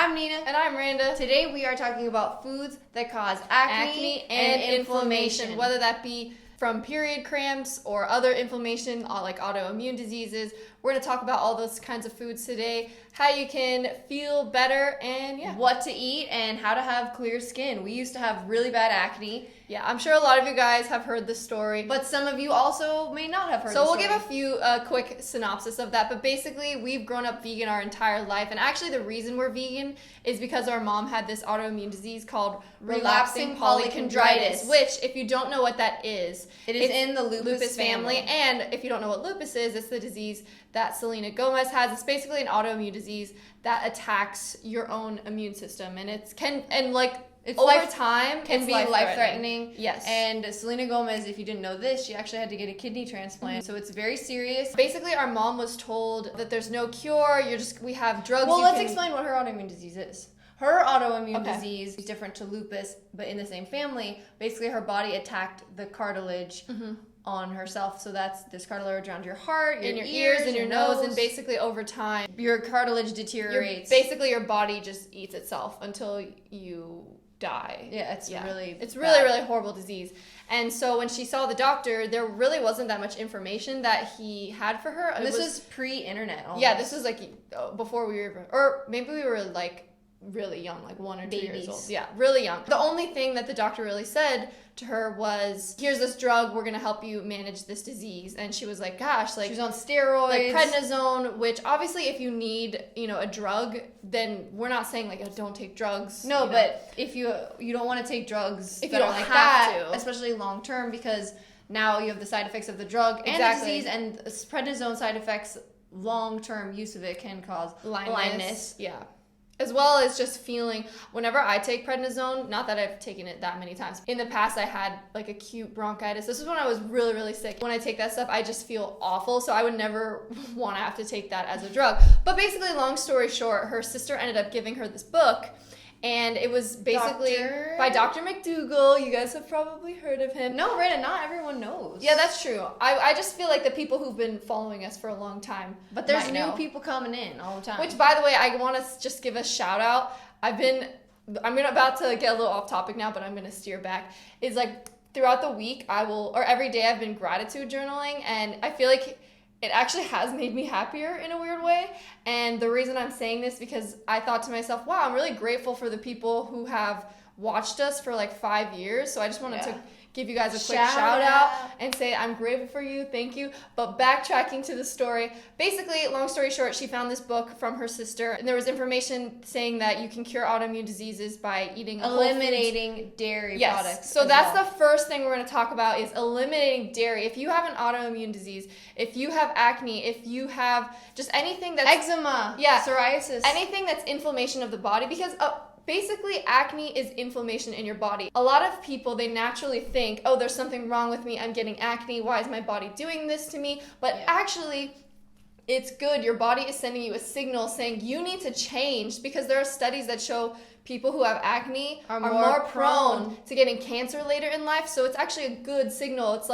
I'm Nina. And I'm Randa. Today we are talking about foods that cause acne and inflammation. Whether that be from period cramps or other inflammation like autoimmune diseases. We're going to talk about all those kinds of foods today, how you can feel better, and what to eat and how to have clear skin. We used to have really bad acne. Yeah, I'm sure a lot of you guys have heard this story. But some of you also may not have heard So the we'll story. give a few quick synopsis of that. But basically, we've grown up vegan our entire life. And actually, the reason we're vegan is because our mom had this autoimmune disease called relapsing polychondritis, which, if you don't know what that is, it is in the lupus family. And if you don't know what lupus is, it's the disease that Selena Gomez has. It's basically an autoimmune disease that attacks your own immune system. And it's over time can be life-threatening. Yes. And Selena Gomez, if you didn't know this, she actually had to get a kidney transplant. Mm-hmm. So it's very serious. Basically, our mom was told that there's no cure. We have drugs. Well, let's explain what her autoimmune disease is. Her autoimmune disease is different to lupus, but in the same family. Basically, her body attacked the cartilage on herself. So that's this cartilage around your heart, in your ears, and your nose, and basically over time, your cartilage deteriorates. Basically, your body just eats itself until you die. Yeah, it's really horrible disease. And so when she saw the doctor, there really wasn't that much information that he had for her. This was pre-internet. Almost. Yeah, this was before we were even, or maybe we were really young, 1 or 2 years old. Yeah, really young. The only thing that the doctor really said to her was, here's this drug, we're going to help you manage this disease. And she was like, gosh, she was on steroids. Prednisone, which obviously if you need, a drug, then we're not saying don't take drugs. No, but if you don't want to take drugs if you don't have to, especially long term, because now you have the side effects of the drug and the disease, and prednisone side effects, long term use of it can cause blindness. Yeah. As well as just feeling, whenever I take prednisone, not that I've taken it that many times. In the past, I had acute bronchitis. This is when I was really, really sick. When I take that stuff, I just feel awful. So I would never want to have to take that as a drug. But basically, long story short, her sister ended up giving her this book. And it was basically by Dr. McDougall. You guys have probably heard of him. No, Rita, not everyone knows. Yeah, that's true. I just feel like the people who've been following us for a long time. But there's new people coming in all the time. Which, by the way, I want to just give a shout out. I'm about to get a little off topic now, but I'm going to steer back. Is throughout the week, every day I've been gratitude journaling, and I feel like it actually has made me happier in a weird way. And the reason I'm saying this because I thought to myself, wow, I'm really grateful for the people who have watched us for 5 years. So I just wanted to give you guys a quick shout out and say I'm grateful for you. Thank you. But backtracking to the story, basically, long story short, she found this book from her sister. And there was information saying that you can cure autoimmune diseases by eliminating dairy products. So that's the first thing we're going to talk about is eliminating dairy. If you have an autoimmune disease, if you have acne, if you have just anything that's eczema, psoriasis, anything that's inflammation of the body, because basically, acne is inflammation in your body. A lot of people, they naturally think, oh, there's something wrong with me. I'm getting acne. Why is my body doing this to me? But actually, it's good. Your body is sending you a signal saying you need to change, because there are studies that show people who have acne are more prone to getting cancer later in life. So it's actually a good signal. It's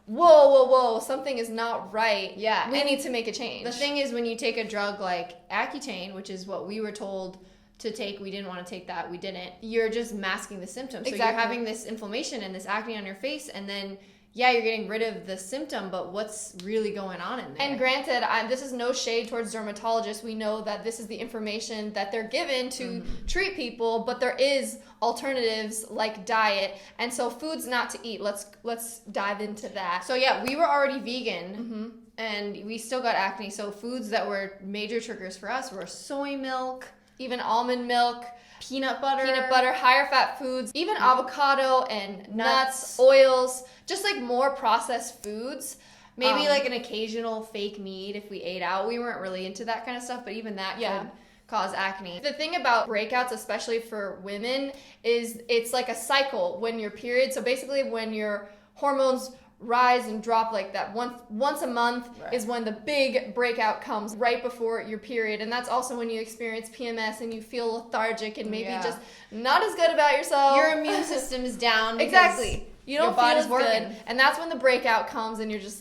whoa, something is not right. Yeah. We need to make a change. The thing is, when you take a drug like Accutane, which is what we were told to take, we didn't want to take that, we didn't, you're just masking the symptoms. So you're having this inflammation and this acne on your face, and then you're getting rid of the symptom, but what's really going on in there? And granted, this is no shade towards dermatologists. We know that this is the information that they're given to treat people, but there is alternatives like diet, and so foods not to eat. Let's dive into that. So we were already vegan, and we still got acne, so foods that were major triggers for us were soy milk, even almond milk, peanut butter, higher fat foods, even avocado and nuts, oils, just more processed foods. Maybe an occasional fake meat if we ate out. We weren't really into that kind of stuff, but even that could cause acne. The thing about breakouts, especially for women, is it's like a cycle when your period. So basically when your hormones rise and drop like that once a month is when the big breakout comes right before your period. And that's also when you experience PMS and you feel lethargic and maybe just not as good about yourself. Your immune system is down. Exactly. You don't feel as good. And that's when the breakout comes and you're just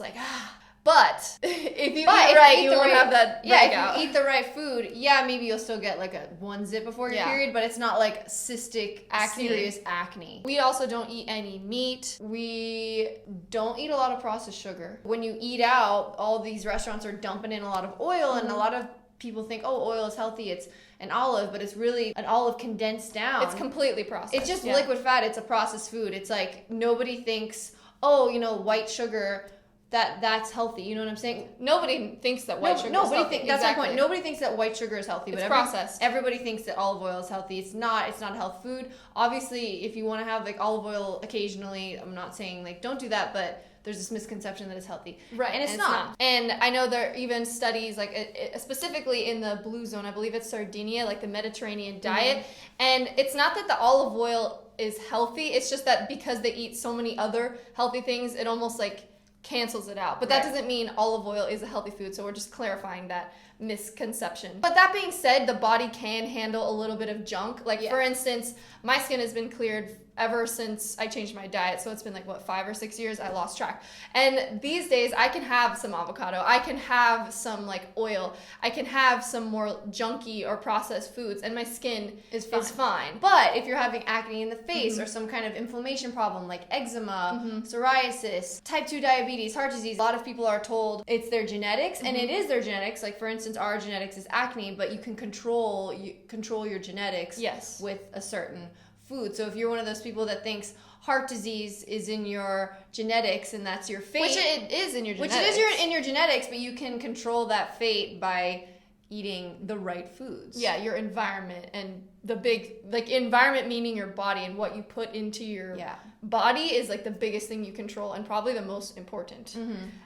But if you eat right, you won't have that breakout. Yeah, if you eat the right food, maybe you'll still get like a one zit before your period, but it's not like cystic, serious acne. We also don't eat any meat. We don't eat a lot of processed sugar. When you eat out, all these restaurants are dumping in a lot of oil, and a lot of people think, oh, oil is healthy. It's an olive, but it's really an olive condensed down. It's completely processed. It's just liquid fat. It's a processed food. It's like nobody thinks, oh, white sugar, that's healthy. You know what I'm saying? Nobody thinks that white sugar is healthy. That's my point. Nobody thinks that white sugar is healthy. It's processed. Everybody thinks that olive oil is healthy. It's not. It's not a health food. Obviously, if you want to have like olive oil occasionally, I'm not saying like don't do that, but there's this misconception that it's healthy. Right. And it's not. And I know there are even studies like specifically in the blue zone, I believe it's Sardinia, like the Mediterranean diet. And it's not that the olive oil is healthy. It's just that because they eat so many other healthy things, it almost like cancels it out. But that doesn't mean olive oil is a healthy food, so we're just clarifying that misconception. But that being said, the body can handle a little bit of junk. Like for instance, my skin has been cleared ever since I changed my diet, so it's been like 5 or 6 years. I lost track. And these days I can have some avocado, I can have some like oil, I can have some more junky or processed foods, and my skin is fine. But if you're having acne in the face or some kind of inflammation problem like eczema, psoriasis, type 2 diabetes, heart disease, a lot of people are told it's their genetics, and it is their genetics. Like for instance, our genetics is acne, but you can control your genetics with a certain food. So if you're one of those people that thinks heart disease is in your genetics and that's your fate, which it is in your genetics. Which it is in your genetics, but you can control that fate by eating the right foods. Yeah, your environment, and the big, like, environment meaning your body, and what you put into your body is like the biggest thing you control, and probably the most important.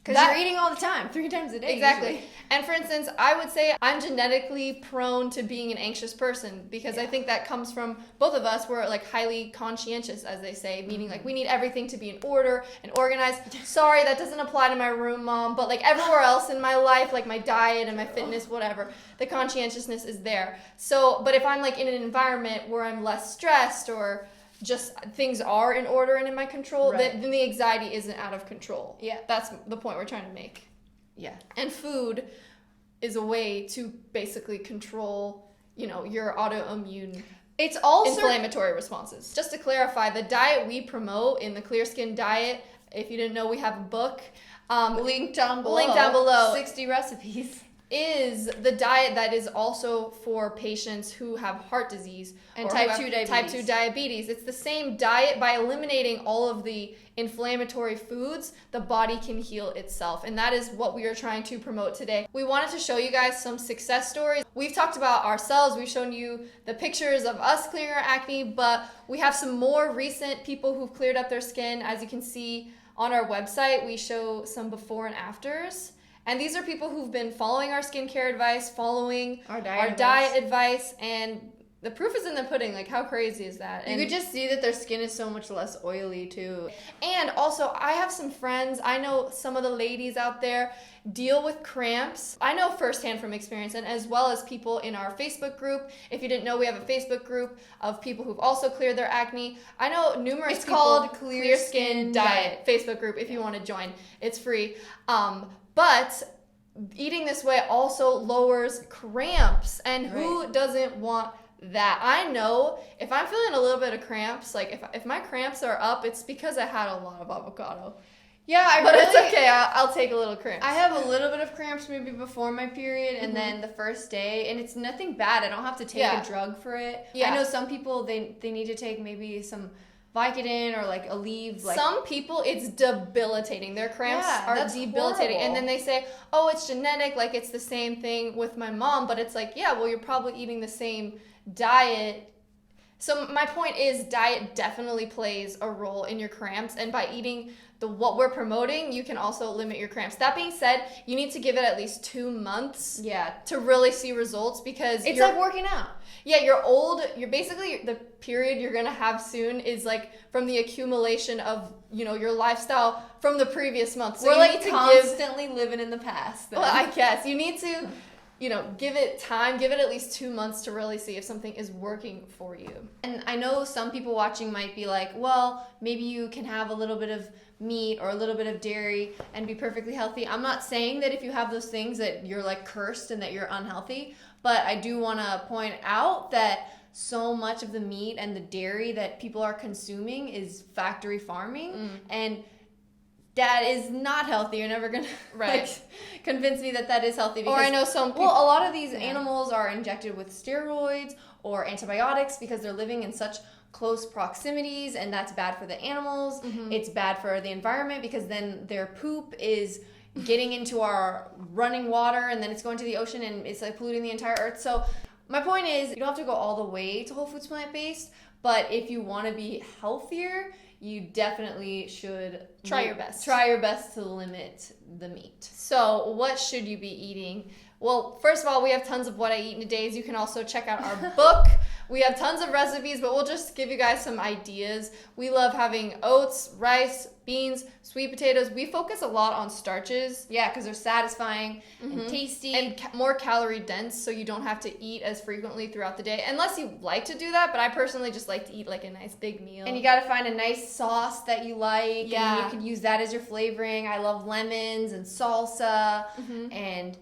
Because you're eating all the time, 3 times a day. Exactly. Usually. And for instance, I would say I'm genetically prone to being an anxious person, because I think that comes from both of us. We're like highly conscientious, as they say, meaning like we need everything to be in order and organized. Sorry, that doesn't apply to my room, Mom, but like everywhere else in my life, like my diet and my fitness, whatever, the conscientiousness is there. So, but if I'm like in an environment where I'm less stressed, or just things are in order and in my control, then the anxiety isn't out of control. Yeah, that's the point we're trying to make. Yeah. And food is a way to basically control, your autoimmune inflammatory responses. Just to clarify, the diet we promote in the Clear Skin Diet, if you didn't know, we have a book. Link down below. 60 recipes. Is the diet that is also for patients who have heart disease and type 2 diabetes. Type 2 diabetes. It's the same diet. By eliminating all of the inflammatory foods, the body can heal itself. And that is what we are trying to promote today. We wanted to show you guys some success stories. We've talked about ourselves. We've shown you the pictures of us clearing our acne, but we have some more recent people who've cleared up their skin. As you can see on our website, we show some before and afters. And these are people who've been following our skincare advice, following our diet advice, and the proof is in the pudding. Like, how crazy is that? You could just see that their skin is so much less oily, too. And also, I have some friends, I know some of the ladies out there deal with cramps. I know firsthand from experience, and as well as people in our Facebook group. If you didn't know, we have a Facebook group of people who've also cleared their acne. I know numerous people. It's called Clear Skin Diet Facebook group if you want to join. It's free. But eating this way also lowers cramps, and who doesn't want that? I know if I'm feeling a little bit of cramps, like if my cramps are up, it's because I had a lot of avocado. Yeah, but it's okay. I'll take a little cramps. I have a little bit of cramps maybe before my period, and then the first day, and it's nothing bad. I don't have to take a drug for it. Yeah. I know some people, they need to take maybe some Vicodin or like Aleve. Some people, it's debilitating. Their cramps are debilitating. Horrible. And then they say, oh, it's genetic, like it's the same thing with my mom. But it's like, yeah, well, you're probably eating the same diet. So my point is, diet definitely plays a role in your cramps. And by eating what we're promoting, you can also limit your cramps. That being said, you need to give it at least 2 months to really see results, because it's like working out. Yeah, you're basically, the period you're going to have soon is like from the accumulation of, your lifestyle from the previous month. So we're like constantly living in the past. Well, I guess. You need to give it time, give it at least 2 months to really see if something is working for you. And I know some people watching might be like, well, maybe you can have a little bit of meat or a little bit of dairy and be perfectly healthy. I'm not saying that if you have those things that you're like cursed and that you're unhealthy, but I do want to point out that so much of the meat and the dairy that people are consuming is factory farming, and that is not healthy. You're never gonna convince me that is healthy. Because, or I know some people. Well, a lot of these animals are injected with steroids or antibiotics because they're living in such close proximities, and that's bad for the animals. It's bad for the environment because then their poop is getting into our running water, and then it's going to the ocean, and it's like polluting the entire earth. So my point is, you don't have to go all the way to whole foods plant-based, but if you want to be healthier, you definitely should try your best. Try your best to limit the meat. So what should you be eating? Well, first of all, we have tons of what I eat in a days. You can also check out our book. We have tons of recipes, but we'll just give you guys some ideas. We love having oats, rice, beans, sweet potatoes. We focus a lot on starches. Yeah, because they're satisfying and tasty. And more calorie dense, so you don't have to eat as frequently throughout the day. Unless you like to do that, but I personally just like to eat like a nice big meal. And you got to find a nice sauce that you like. Yeah. And you can use that as your flavoring. I love lemons and salsa and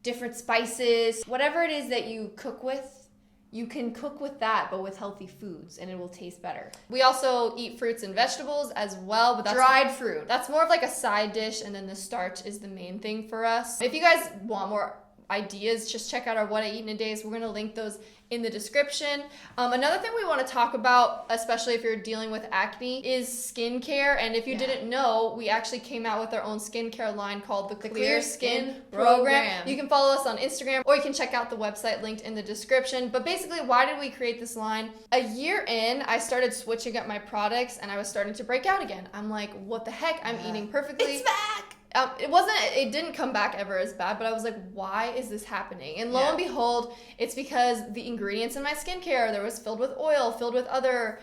different spices. Whatever it is that you cook with, you can cook with that, but with healthy foods, and it will taste better. We also eat fruits and vegetables as well, but that's dried fruit. That's more of like a side dish, and then the starch is the main thing for us. If you guys want more ideas, just check out our What I Eat in a Days. We're going to link those in the description. Another thing we want to talk about, especially if you're dealing with acne, is skincare. And if you didn't know, we actually came out with our own skincare line called the Clear Skin Program. You can follow us on Instagram, or you can check out the website linked in the description. But basically, why did we create this line? A year in, I started switching up my products, and I was starting to break out again. I'm like, what the heck? I'm eating perfectly. It's back! It didn't come back ever as bad, but I was like, why is this happening? And lo and behold, it's because the ingredients in my skincare, there was filled with oil, filled with other,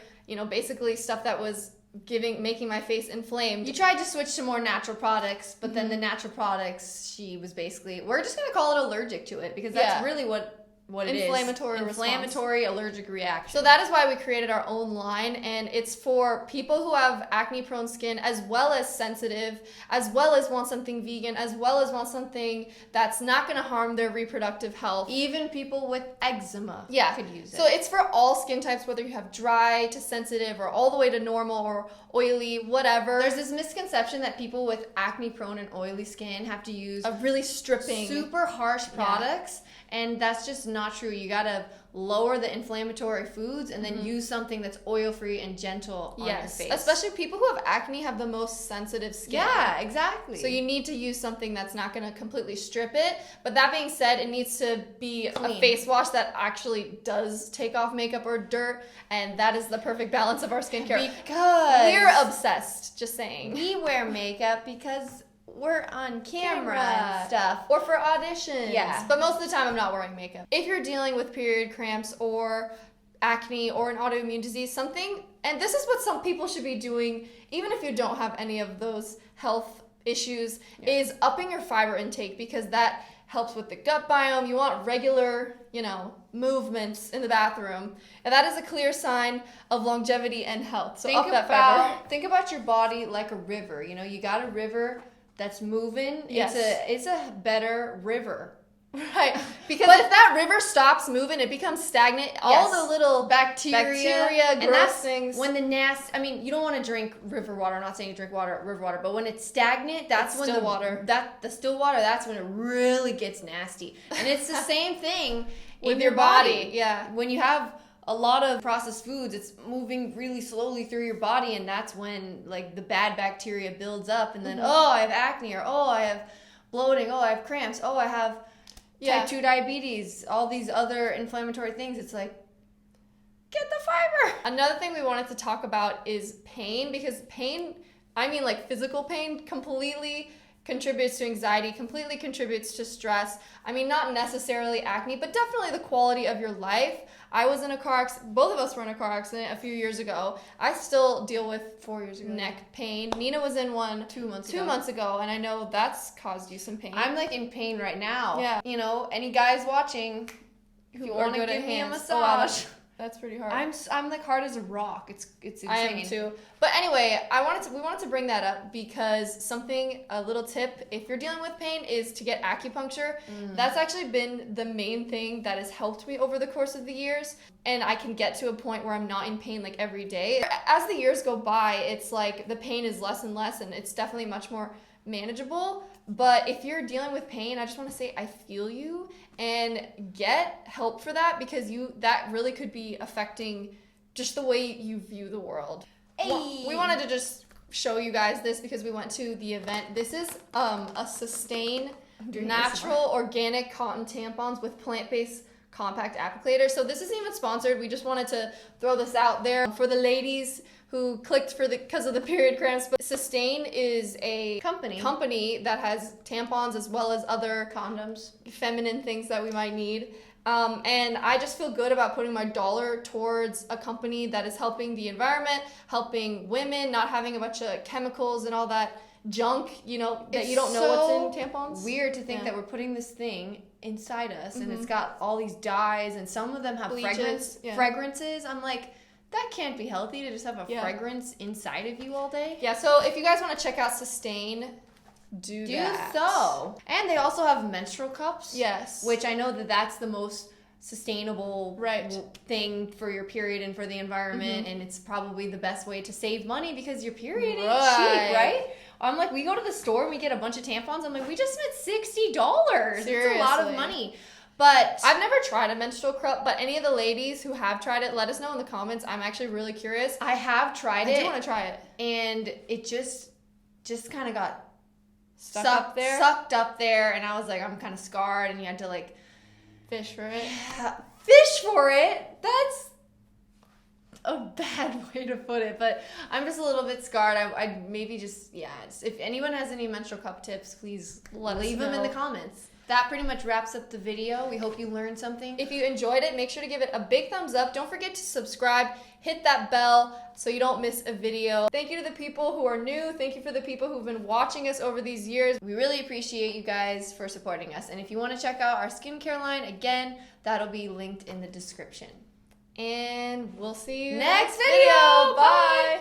basically stuff that was making my face inflamed. You tried to switch to more natural products, but then the natural products, she was basically, we're just going to call it allergic to it, because that's really what it is. Inflammatory allergic reaction. So that is why we created our own line, and it's for people who have acne prone skin, as well as sensitive, as well as want something vegan, as well as want something that's not going to harm their reproductive health. Even people with eczema could use it. So it's for all skin types, whether you have dry to sensitive or all the way to normal or oily, whatever. There's this misconception that people with acne prone and oily skin have to use a really stripping, super harsh products. And that's just not true. You gotta lower the inflammatory foods and then use something that's oil-free and gentle on your face. Especially people who have acne have the most sensitive skin. Yeah, exactly. So you need to use something that's not gonna completely strip it. But that being said, it needs to be clean. A face wash that actually does take off makeup or dirt, and that is the perfect balance of our skincare. Because we're obsessed, just saying. We wear makeup because we're on camera and stuff. Or for auditions. Yeah. But most of the time I'm not wearing makeup. If you're dealing with period cramps or acne or an autoimmune disease, and this is what some people should be doing, even if you don't have any of those health issues, is upping your fiber intake, because that helps with the gut biome. You want regular, movements in the bathroom. And that is a clear sign of longevity and health. So up that fiber. Think about your body like a river. You got a river that's moving. Yes. It's a better river. Right. Because if that river stops moving, it becomes stagnant. All the little bacteria, gross things. When you don't want to drink river water. I'm not saying drink river water, but when it's stagnant, that's when still water. The still water, that's when it really gets nasty. And it's the same thing with your body. Yeah. When you have a lot of processed foods, it's moving really slowly through your body, and that's when the bad bacteria builds up, and then I have acne, or I have bloating, I have cramps, I have type 2 diabetes, all these other inflammatory things. It's like, get the fiber. Another thing we wanted to talk about is pain, because pain, physical pain, completely contributes to anxiety, completely contributes to stress. I mean, not necessarily acne, but definitely the quality of your life. I was in a car accident, both of us were in a car accident a few years ago. I still deal with 4 years ago. neck pain. Nina was in one 2 months two ago. months ago, and I know that's caused you some pain. I'm like in pain right now. Yeah. You know, any guys watching who want to give me a massage. Oh, wow, that's pretty hard. I'm like hard as a rock. It's insane. I am too. But anyway, we wanted to bring that up because a little tip, if you're dealing with pain, is to get acupuncture. That's actually been the main thing that has helped me over the course of the years. And I can get to a point where I'm not in pain like every day. As the years go by, it's like the pain is less and less, and it's definitely much more manageable. But if you're dealing with pain, I just want to say I feel you, and get help for that, because that really could be affecting just the way you view the world. Hey. We wanted to just show you guys this because we went to the event. This is a Sustain natural organic cotton tampons with plant-based compact applicator. So this isn't even sponsored. We just wanted to throw this out there for the ladies who clicked because of the period cramps. But Sustain is a company that has tampons as well as other Condoms. feminine things that we might need. And I just feel good about putting my dollar towards a company that is helping the environment, helping women, not having a bunch of chemicals and all that junk, that you don't know what's in tampons. Weird to think that we're putting this thing inside us, and it's got all these dyes, and some of them have fragrances. I'm like, that can't be healthy to just have a fragrance inside of you all day. Yeah, so if you guys want to check out Sustain, do that. So. And they also have menstrual cups. Yes. Which I know that's the most sustainable thing for your period and for the environment, and it's probably the best way to save money because your period ain't cheap, right? I'm like, we go to the store and we get a bunch of tampons. I'm like, we just spent $60. Seriously. It's a lot of money. But I've never tried a menstrual cup, but any of the ladies who have tried it, let us know in the comments. I'm actually really curious. I have tried it. I do want to try it. And it just kind of got sucked up there, and I was like, I'm kind of scarred, and you had to like fish for it. Fish for it? That's a bad way to put it, but I'm just a little bit scarred. I maybe just if anyone has any menstrual cup tips, please leave them in the comments. That pretty much wraps up the video. We hope you learned something. If you enjoyed it, make sure to give it a big thumbs up. Don't forget to subscribe. Hit that bell so you don't miss a video. Thank you to the people who are new. Thank you for the people who've been watching us over these years. We really appreciate you guys for supporting us. And if you want to check out our skincare line, again, that'll be linked in the description. And we'll see you next video. Bye.